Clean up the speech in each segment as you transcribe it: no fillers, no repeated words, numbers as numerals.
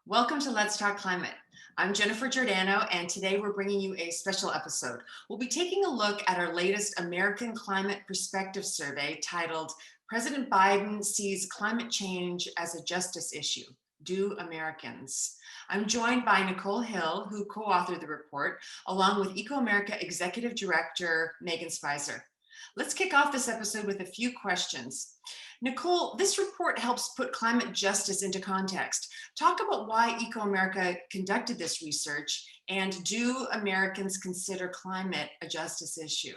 Welcome to Let's Talk Climate. I'm Jennifer Giordano, and today we're bringing you a special episode. We'll be taking a look at our latest American Climate Perspective Survey titled President Biden Sees Climate Change as a Justice Issue. Do Americans? I'm joined by Nicole Hill, who co-authored the report, along with ecoAmerica Executive Director Megan Spicer. Let's kick off this episode with a few questions. Nicole, this report helps put climate justice into context. Talk about why ecoAmerica conducted this research, and do Americans consider climate a justice issue?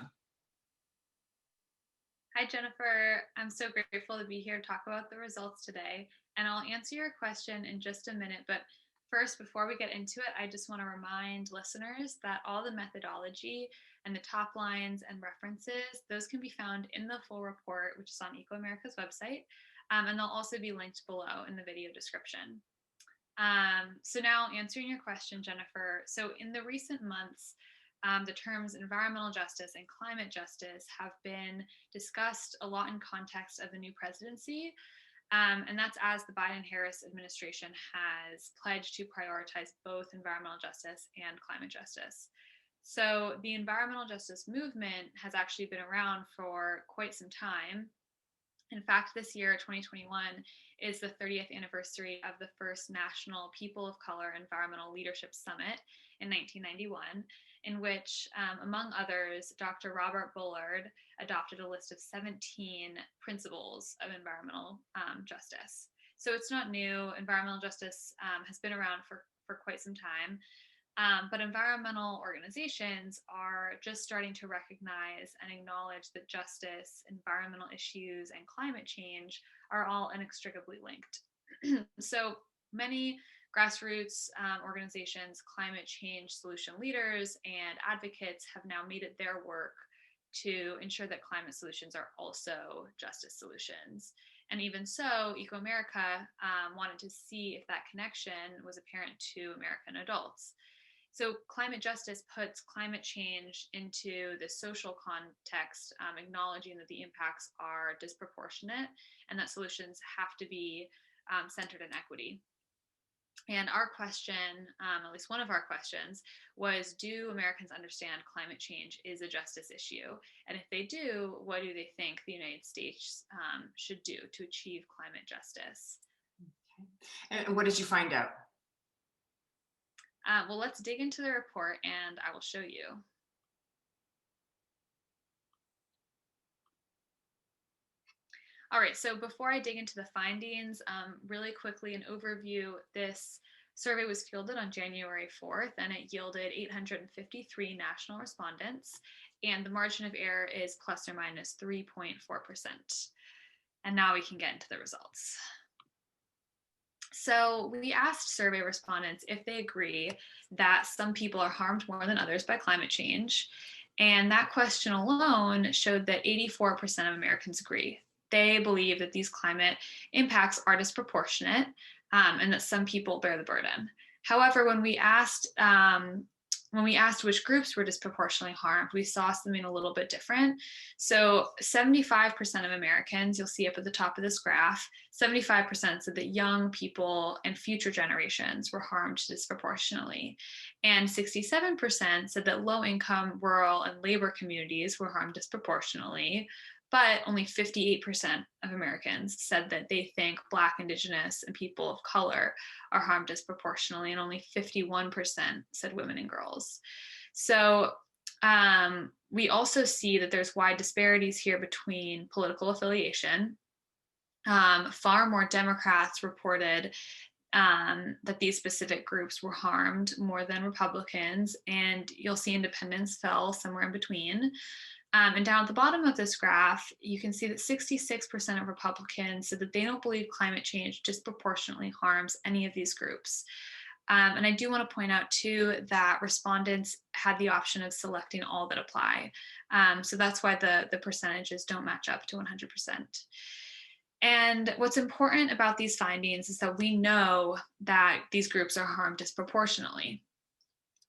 Hi, Jennifer. I'm so grateful to be here to talk about the results today, and I'll answer your question in just a minute. But first, before we get into it, I just want to remind listeners that all the methodology and the top lines and references, those can be found in the full report, which is on ecoAmerica's website, and they'll also be linked below in the video description. So now answering your question, Jennifer. So in the recent months, the terms environmental justice and climate justice have been discussed a lot in context of the new presidency. And that's as the Biden-Harris administration has pledged to prioritize both environmental justice and climate justice. So the environmental justice movement has actually been around for quite some time. In fact, this year, 2021, is the 30th anniversary of the first National People of Color Environmental Leadership Summit in 1991, in which, among others, Dr. Robert Bullard adopted a list of 17 principles of environmental justice. So it's not new. Environmental justice has been around for quite some time. But environmental organizations are just starting to recognize and acknowledge that justice, environmental issues, and climate change are all inextricably linked. So many grassroots organizations, climate change solution leaders, and advocates have now made it their work to ensure that climate solutions are also justice solutions. And even so, ecoAmerica wanted to see if that connection was apparent to American adults. So climate justice puts climate change into the social context, acknowledging that the impacts are disproportionate and that solutions have to be centered in equity. And our question, at least one of our questions, was, do Americans understand climate change is a justice issue? And if they do, what do they think the United States should do to achieve climate justice? Okay. And what did you find out? Well, let's dig into the report and I will show you. All right, so before I dig into the findings, really quickly an overview. This survey was fielded on January 4th and it yielded 853 national respondents, and the margin of error is plus or minus 3.4%. And now we can get into the results. So we asked survey respondents if they agree that some people are harmed more than others by climate change. And that question alone showed that 84% of Americans agree. They believe that these climate impacts are disproportionate and that some people bear the burden. However, when we asked which groups were disproportionately harmed, we saw something a little bit different. So 75% of Americans, you'll see up at the top of this graph, 75% said that young people and future generations were harmed disproportionately. And 67% said that low-income, rural, and labor communities were harmed disproportionately. But only 58% of Americans said that they think Black, Indigenous, and people of color are harmed disproportionately, and only 51% said women and girls. So we also see that there's wide disparities here between political affiliation. Far more Democrats reported that these specific groups were harmed more than Republicans, and you'll see independents fell somewhere in between. And down at the bottom of this graph, you can see that 66% of Republicans said that they don't believe climate change disproportionately harms any of these groups. And I do want to point out too that respondents had the option of selecting all that apply. So that's why the percentages don't match up to 100%. And what's important about these findings is that we know that these groups are harmed disproportionately.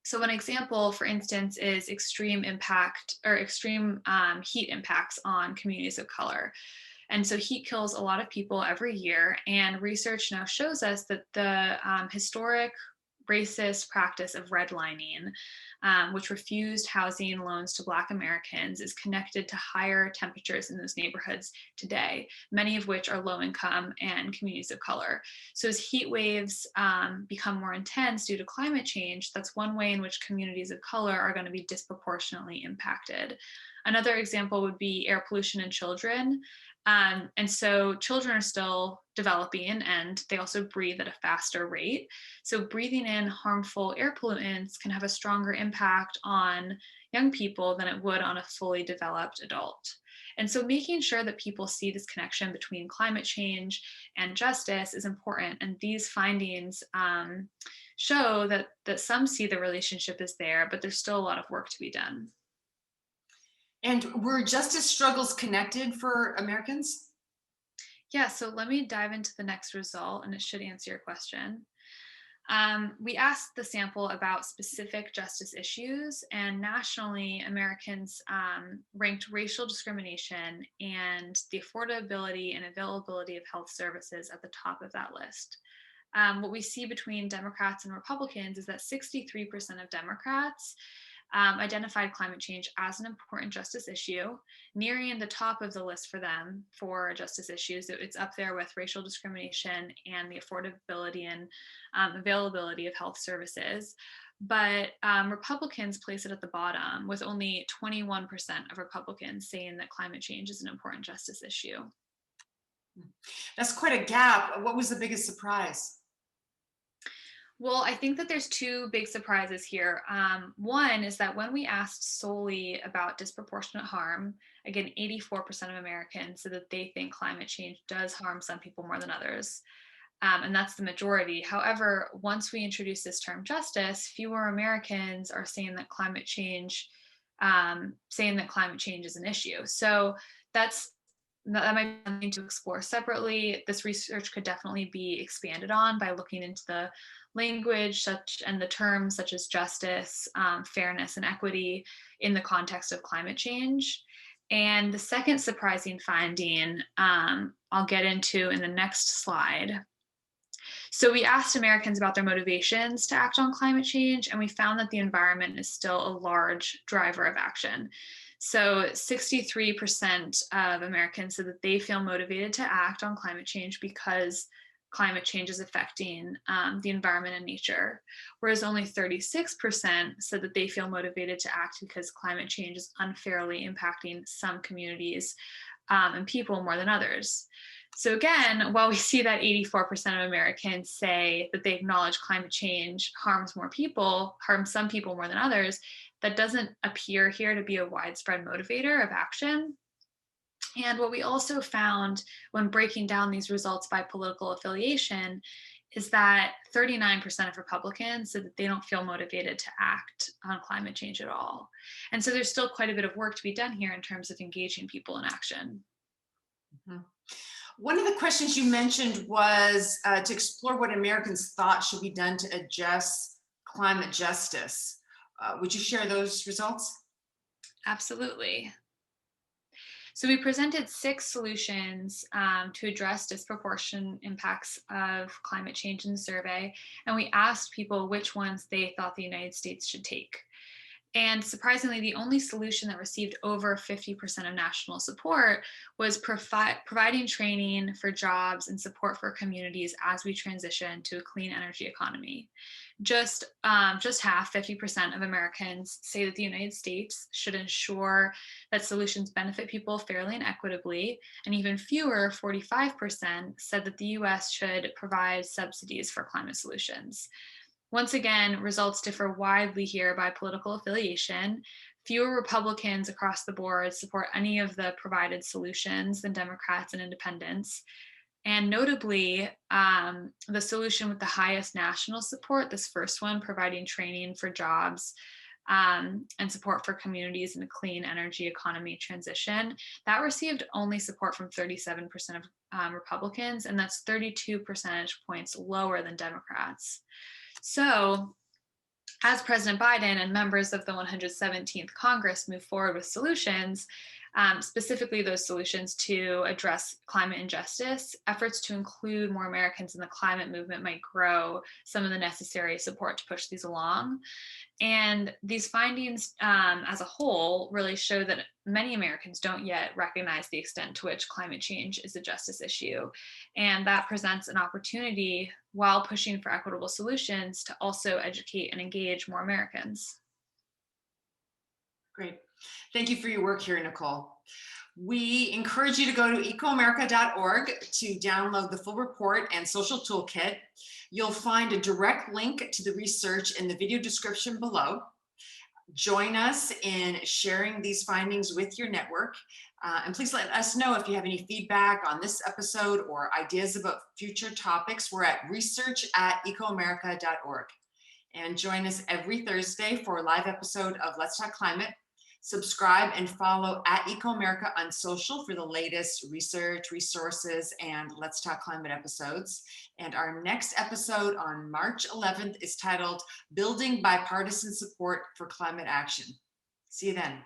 So one example, for instance, is extreme heat impacts on communities of color. And so heat kills a lot of people every year. And research now shows us that the historic racist practice of redlining, which refused housing loans to Black Americans, is connected to higher temperatures in those neighborhoods today, many of which are low income and communities of color. So as heat waves become more intense due to climate change, that's one way in which communities of color are going to be disproportionately impacted. Another example would be air pollution in children. And so children are still developing and they also breathe at a faster rate. So breathing in harmful air pollutants can have a stronger impact on young people than it would on a fully developed adult. And so making sure that people see this connection between climate change and justice is important. And these findings show that some see the relationship is there, but there's still a lot of work to be done. And were justice struggles connected for Americans? Yeah, so let me dive into the next result and it should answer your question. We asked the sample about specific justice issues, and nationally, Americans ranked racial discrimination and the affordability and availability of health services at the top of that list. What we see between Democrats and Republicans is that 63% of Democrats identified climate change as an important justice issue, nearing the top of the list for them for justice issues. It's up there with racial discrimination and the affordability and availability of health services. But Republicans place it at the bottom, with only 21% of Republicans saying that climate change is an important justice issue. That's quite a gap. What was the biggest surprise? Well, I think that there's two big surprises here. One is that when we asked solely about disproportionate harm, again, 84% of Americans said that they think climate change does harm some people more than others. And that's the majority. However, once we introduce this term justice, fewer Americans are saying that climate change is an issue. So that's that might be something to explore separately. This research could definitely be expanded on by looking into the language such and the terms such as justice, fairness, and equity in the context of climate change. And the second surprising finding I'll get into in the next slide. So we asked Americans about their motivations to act on climate change, and we found that the environment is still a large driver of action. So 63% of Americans said that they feel motivated to act on climate change because climate change is affecting the environment and nature, whereas only 36% said that they feel motivated to act because climate change is unfairly impacting some communities and people more than others. So again, while we see that 84% of Americans say that they acknowledge climate change harms some people more than others, that doesn't appear here to be a widespread motivator of action. And what we also found when breaking down these results by political affiliation is that 39% of Republicans said that they don't feel motivated to act on climate change at all. And so there's still quite a bit of work to be done here in terms of engaging people in action. Mhm. One of the questions you mentioned was to explore what Americans thought should be done to address climate justice. Would you share those results? Absolutely. So we presented 6 solutions to address disproportionate impacts of climate change in the survey, and we asked people which ones they thought the United States should take. And surprisingly, the only solution that received over 50% of national support was providing training for jobs and support for communities as we transition to a clean energy economy. Just half, 50% of Americans say that the United States should ensure that solutions benefit people fairly and equitably, and even fewer, 45%, said that the US should provide subsidies for climate solutions. Once again, results differ widely here by political affiliation. Fewer Republicans across the board support any of the provided solutions than Democrats and independents. And notably, the solution with the highest national support, this first one, providing training for jobs and support for communities in a clean energy economy transition, that received only support from 37% of Republicans, and that's 32 percentage points lower than Democrats. So, as President Biden and members of the 117th Congress move forward with solutions, specifically those solutions to address climate injustice. Efforts to include more Americans in the climate movement might grow some of the necessary support to push these along. And these findings, as a whole, really show that many Americans don't yet recognize the extent to which climate change is a justice issue. And that presents an opportunity, while pushing for equitable solutions, to also educate and engage more Americans. Great. Thank you for your work here, Nicole. We encourage you to go to ecoAmerica.org to download the full report and social toolkit. You'll find a direct link to the research in the video description below. Join us in sharing these findings with your network. And please let us know if you have any feedback on this episode or ideas about future topics. We're at research@ecoamerica.org. And join us every Thursday for a live episode of Let's Talk Climate. Subscribe and follow at ecoAmerica on social for the latest research, resources, and Let's Talk Climate episodes. And our next episode on March 11th is titled Building Bipartisan Support for Climate Action. See you then.